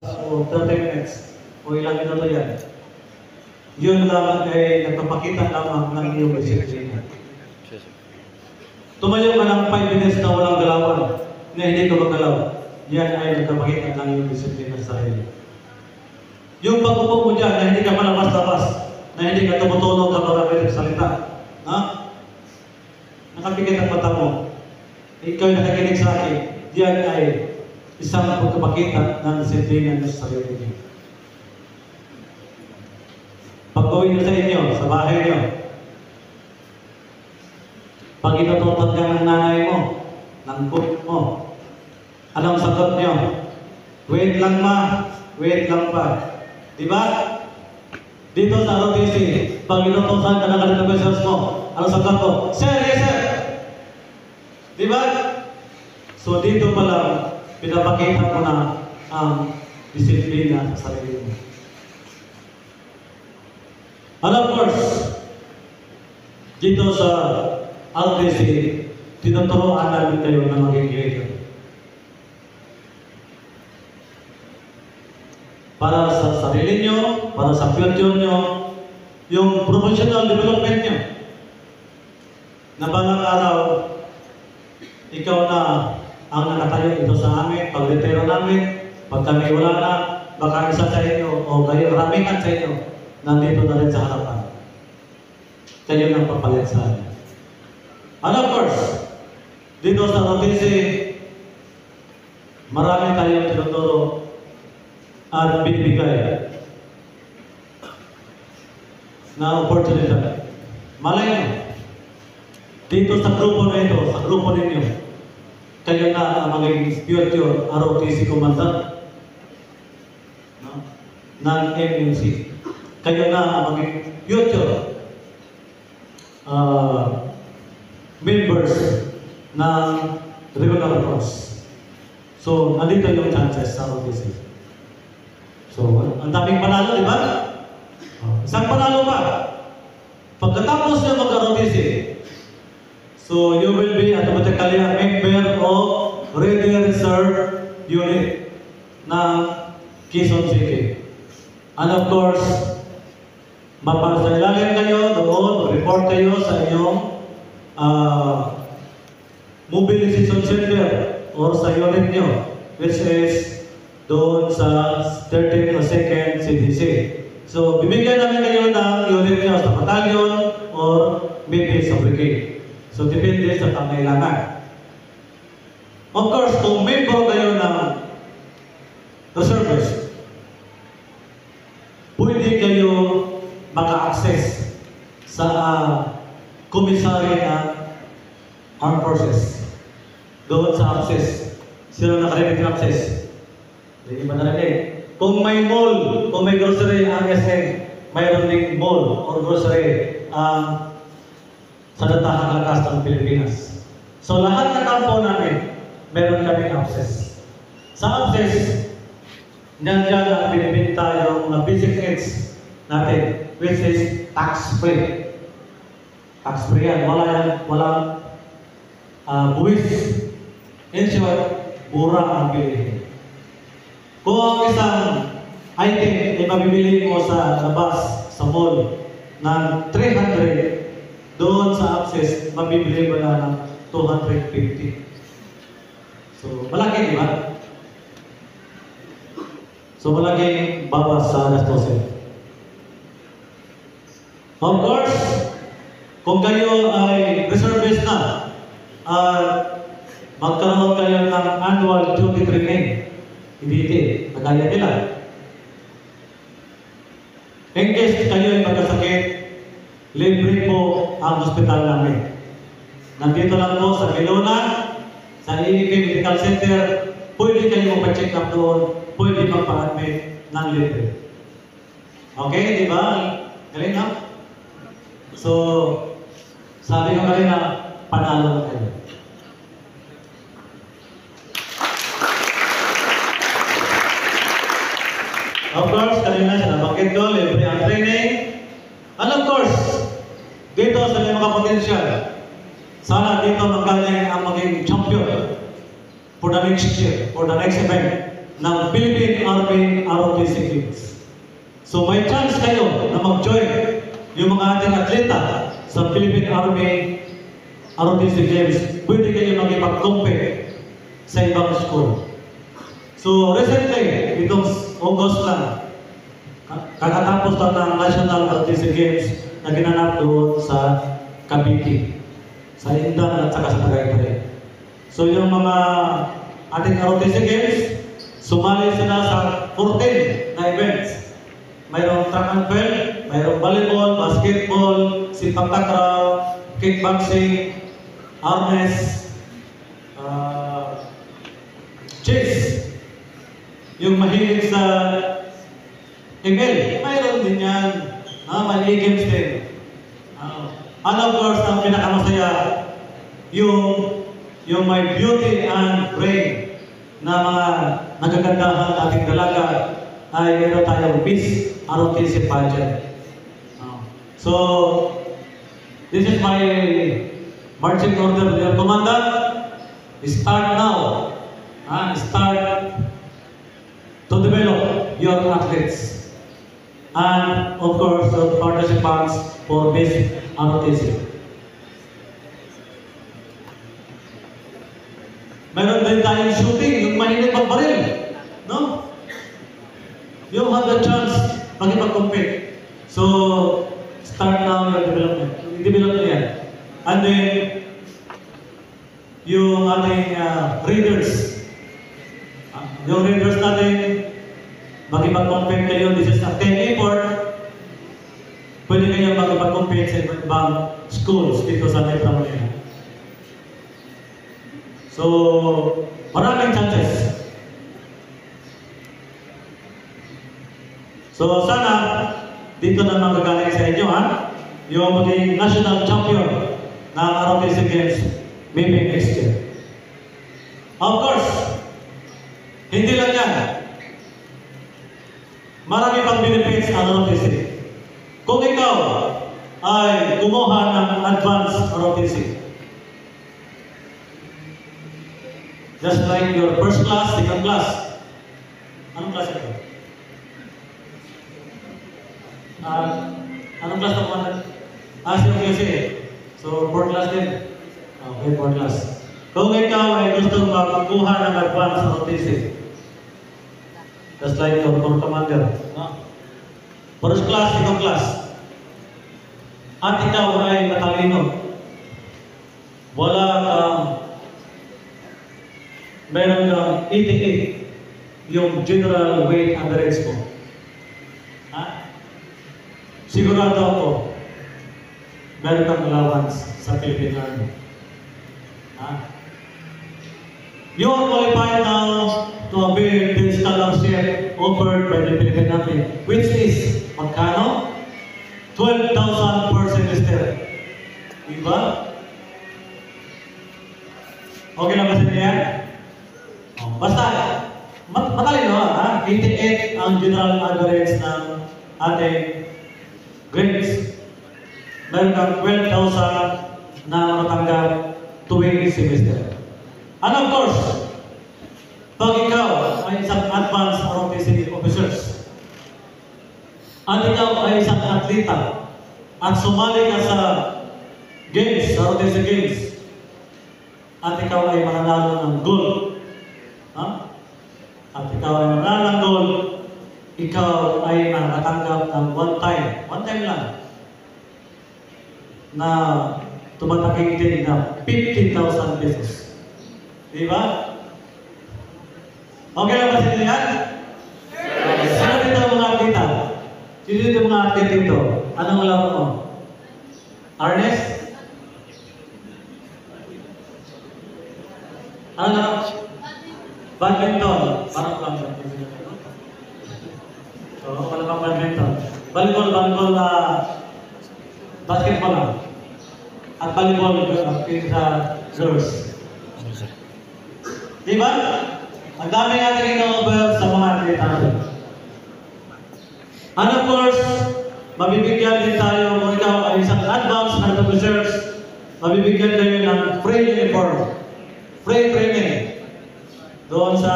o 30 minutes o ilang minuto yan. Yun lang ay nagpapakita lamang ng iyong disiplina. Tumayo ka ng 5 minutes na walang galawan, na hindi ka magalaw. Yan ay nagpapakita ng iyong disiplina sa sarili. Yung pag-upo mo dyan na hindi ka malabas-labas, na hindi ka tumutulong ka para salita. Ha? Nakapikit ang mata mo. Ikaw ay nakakinig sa akin. Yan ay isang pagkapakita ng disiplina sa sarili niyo. Pag-uwi nyo sa inyo, sa bahay nyo, pag inututot ka ng nanay mo, ng cook mo, anong sagot nyo? Wait lang ma, wait lang pa. Diba? Dito sa ROTC, pag inutusan ka ng kalitabesers mo, anong sagot mo? Sir, yes sir! Diba? So dito pa lang, pinapakita mo na ang disiplina sa sarili mo. And of course, dito sa RTC, tinuturoan namin kayo na maging leader. Para sa sarili nyo, para sa future nyo, yung professional development nyo. Na balang araw, ikaw na ang nakatayo ito sa amin, pag-retiro namin, pag kami wala na, baka isa sa inyo o kayo, ramihan sa inyo, nandito na rin sa harapan. Kayo nang papalit sa amin. And of course, dito sa ROTC, marami tayong tinuturo at binibigay na opportunity. Malay nyo, dito sa grupo na ito, sa grupo ninyo, kayo na ang maging future ROTC commander ng MNC. Kayo na ang maging future members ng regular force. So, nandito yung chances sa ROTC. So, ang daming panalo, di ba? Isang panalo pa. Pagkatapos nyo mag-ROTC, so you will be automatically a member of Ready Reserve Unit ng Quezon City. And of course, mapasailalim kayo doon, report kayo sa inyong mobilization center or sa unit nyo, which is doon sa 13th o 2nd CDC. So, bibigyan namin kayo ng unit nyo sa battalion or maybe sa brigade. So, depende sa pangailangan. Of course, kung member kayo ng reservist, pwede kayo maka-access sa komisarya ng Armed Forces. Doon sa access. Sino nakarinig ng access? Hindi ba narinig? Kung may mall, kung may grocery ang SM, mayroon ding mall or grocery sa datahang lakas ng Pilipinas. So lahat ng kampo namin, meron kami access. Sa access, nandiyan ang binibinta yung basic needs natin, which is tax-free. Tax-free yan. Walang buwis. In short, mura ang bilihin. Kung ang isang item ay mabibili mo sa labas, sa mall, ng 300, doon sa access, mabibili mo na ng 250. So, malaki, di ba? So, malaking babas sa gastusin. Of course, kung kayo ay reservist na at magkaroon kayo ng annual duty training, hindi, kagaya nila. In case kayo ay magkasakit, libre po ang hospital namin. Nandito lang po sa Milona, sa EEP Medical Center, pwede kayo magpa-check up doon, pwede magpa-admit ng libre. Okay, di ba? Galing na? So, sabi ko kanina, panalo kayo. Of course, kanina siya nabanggit ko, libre ang training. And of course, dito sa mga potential, sana dito magaling ang maging champion for the next year, for the next event. ng Philippine Army ROTC Games. So may chance kayo na mag-join yung mga ating atleta sa Philippine Army ROTC Games. Pwede kayo magipag-compete sa ibang school. So recently, itong August lang, kakatapos lang ng National ROTC Games na ginanap doon sa Cavite, sa Indan at saka sa Tagaytay. So yung mga ating ROTC Games, sumali sila sa 14 na events. Mayroong track and field, mayroong volleyball, basketball, sipak takraw, kickboxing, armrest, chess. Yung mahilig sa ML, mayroon din yan. May e-games din. And of course, ang pinakamasaya, yung may beauty and brain na mga nagagandahan ating dalaga ay meron tayong Miss ROTC pageant. So, this is my marching order, dear Commandant. Start now. Start to develop your athletes. And of course, the participants for Miss ROTC. Meron din tayong shooting, yung mahilig magbaril. No? You have the chance makipag-compete. So, start now your development. Development yan. And then, yung ating readers. Yung readers natin, makipag-compete kayo. This is a 10 effort. Pwede kayo makipag-compete sa ibang schools dito sa Metro Manila. So, maraming chances. So, sana, dito na magagaling sa inyo, yung maging national champion ng ROTC Games, maybe next year. Of course, hindi lang yan. Marami pang benefits ang ROTC. Kung ikaw ay kumuha ng advanced ROTC, just like your first class, second class. Anong class ito? Anong class na kumandan? COQC. So, 4 class din. Okay, 4 class. Kung ikaw ay gusto magkuha ng advanced ROTC, just like your commander, first class, second class, at ikaw ay matalino, wala kang meron kang 88 yung general weight average mo. Sigurado ako, meron kang allowance sa Philippine Army. You are qualified now to avail the scholarship offered by the Philippine Army, which is, magkano? 12,000 per semester. Diba? Okay lang ba sa inyo yan? Basta, matalino 88 ang general average ng ating grades. Meron kang 12,000 na matanggap tuwing semester. And of course, pag ikaw ay isang advanced ROTC officers, at ikaw ay isang atleta, at sumali ka sa games, sa ROTC Games, at ikaw ay mananalo ng gold, at ikaw ay mananalo ng gold, ikaw ay nakatanggap ng one time lang, na tumataking din na 50,000 pesos. Diba? Okay lang ba sa inyo yan? Sino dito ang mga atleta? Sino dito ang mga atleta dito? Anong laro mo? Ernest? Ano laro? Badminton. Parang badminton. So, wala pang badminton. Volleyball, basketball lang. At volleyball, girls. Diba? Ang dami natin ino-offer sa mga atleta natin. And of course, mabibigyan din tayo kung ikaw ay isang advanced medical officers, mabibigyan kayo ng free uniform, free training doon sa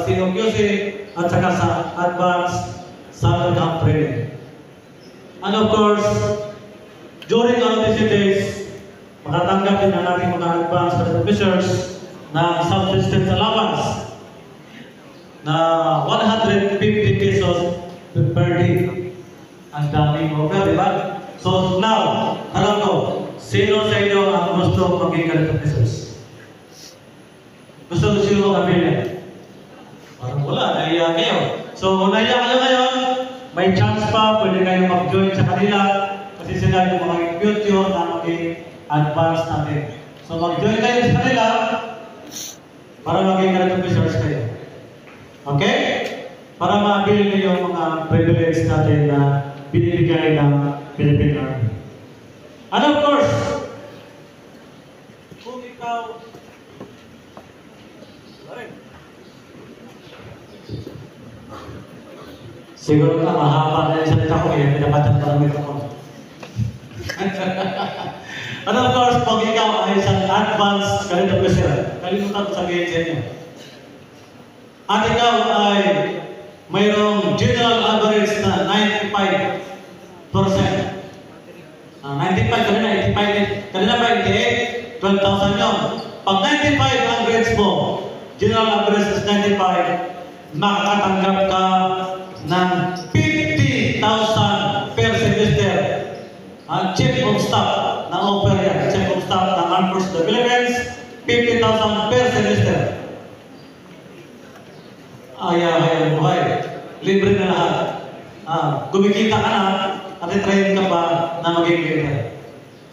COQC, at saka sa advanced summer camp training. And of course, during ROTC days, makatanggap din ang ating mga advanced cadet officers ng subsistence allowance na 150 pesos per day. Ang daming offer, di ba? So now, alam ko, sino sa inyo ang gusto maging cadet officers? Gusto sino ang kapilya? Parang wala, nahiya kayo. So kung nahiya kayo ngayon, may chance pa, pwede kayo mag-join sa kanila kasi sila yung mga future na maging advance natin. So mag-join kayo sa kanila para maging cadet officers kayo. Okay? Para ma-avail niyo yung mga privilege natin na binibigay ng Philippine Army. And of course, kung ikaw siguro na mahaba na yung salita ko kaya pinapatan pa lang ito ko. And of course, pag ikaw ay isang advanced cadet officer, kalimutan ko sabihin sa inyo. At ikaw ay mayroong general average na 95%. 95, kanina 85, kanina ba 88? 12,000 yun. Pag 95 ang grades mo, general average is 95, makakatanggap ka ng 50,000 per semester. Ang chief of staff na offer yan, chief of staff ng Armed Forces of the Philippines, 50,000 per semester. Ay, buhay. Libre na lahat. Kumikita ka na, at i-train ka pa na maging leader.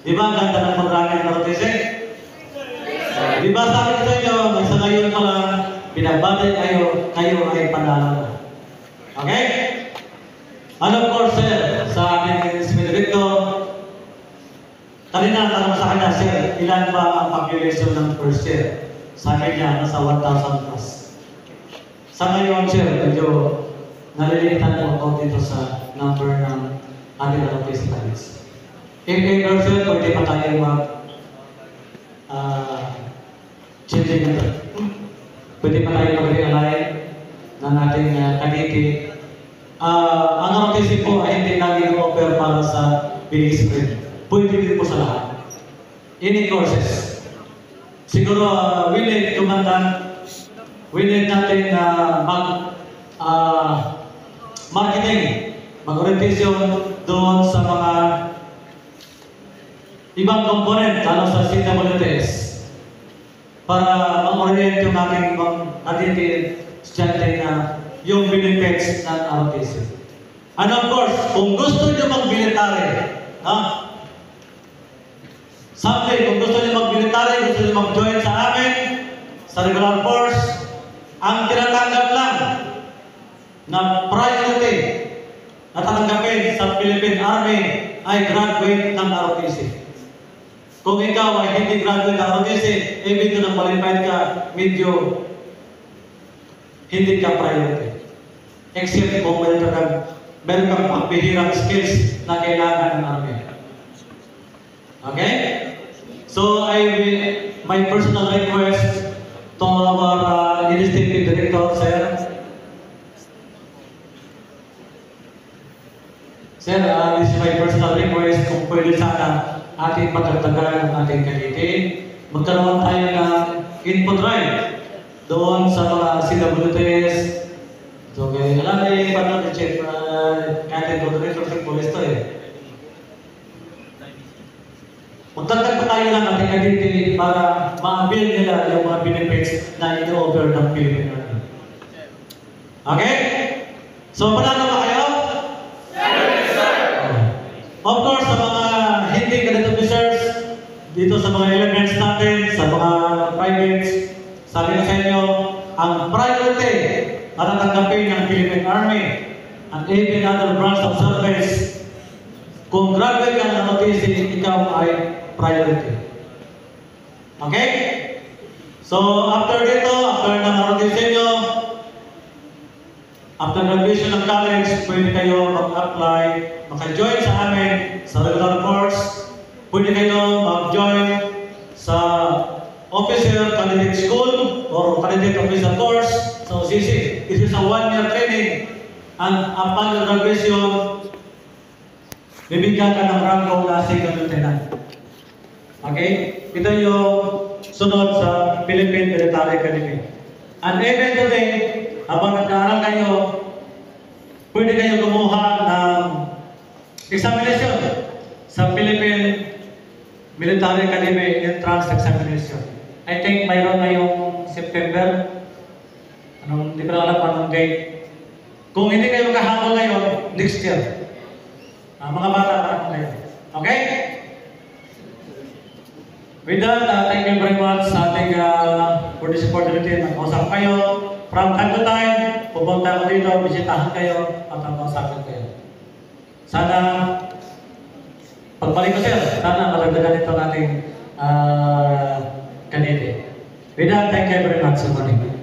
Di ba ang ganda ng programming na ROTC? Di ba sabi ko sa inyo, sa ngayon pa lang, pinabati kayo ay panalo na. Okay? And of course, sir, sa ating Director, kanina tanong sa kanya, sir, ilan ba ang population ng first year? Sabi niya, nasa 1,000 plus. Sa ngayon, sir, medyo nalilitan po ako dito sa number ng ating ROTC cadets. If ever, sir, pwede pa tayo changing ito. Pwede pa tayo mag-realign ng ating kadete. Ang ROTC po ay hindi naging offer para sa basic grade. Pwede din po sa lahat. Any courses. Siguro, we need natin marketing, mag-orientation doon sa mga ibang component, lalo sa CWTS, para mag-orient yung ating estudyante na yung benefits ng ROTC. And of course, kung gusto nyo mag-military, someday, kung gusto nyo mag-military, gusto nyo mag-join sa amin, sa regular force, ang tinatanggap lang na priority na tatanggapin sa Philippine Army ay graduate ng ROTC. Kung ikaw ay hindi graduate ng ROTC, even na qualified ka, medyo hindi ka priority. Except kung meron kang pagbihirang skills na kailangan ng Army. Okay? So, my personal request to our Administrative Director, sir. Sir, this is my personal request kung pwede sana ating patagtagan ng ating kadete. Magkaroon tayo ng input right doon sa mga CWTS. So, alam na paano na-check natin doon rin sa police to eh. Magdagdag pa tayo ng ating kadete para ma-avail nila yung mga benefits na ino-offer ng Philippine Army. Okay? So, panalo ba kayo? Of course, sa mga hindi cadet officers, dito sa mga elements natin, sa mga privates, sabi ko sa inyo, ang priority para tanggapin ng Philippine Army and even other branch of service, kung graduate ka ng ROTC, ikaw ay priority. Okay? So, after dito, after ng ROTC nyo, after graduation ng college, pwede kayo mag-apply, maka-join sa amin sa regular course, pwede kayo mag-join sa officer candidate school or candidate officer course sa So this is a 1-year training. And upon your graduation, bibigyan ka ng rango na second lieutenant. Okay? Ito yung sunod sa Philippine Military Academy. And even today, habang nag-aaral kayo, pwede kayo kumuha ng examination sa Philippine Military Academy entrance examination. I think mayroon ngayong September. Hindi ko alam anong date. Kung hindi kayo makahabol ngayon, next year. Mga bata para po kayo. Okay? With that, thank you very much sa ating for this opportunity. Mag-usap kayo. From time to time, pupunta ko dito, bisitahan kayo, at mag-usapin kayo. Sana, pagbalik ko sir, sana malagdagan ito nating kanili. With that, thank you very much. Good morning.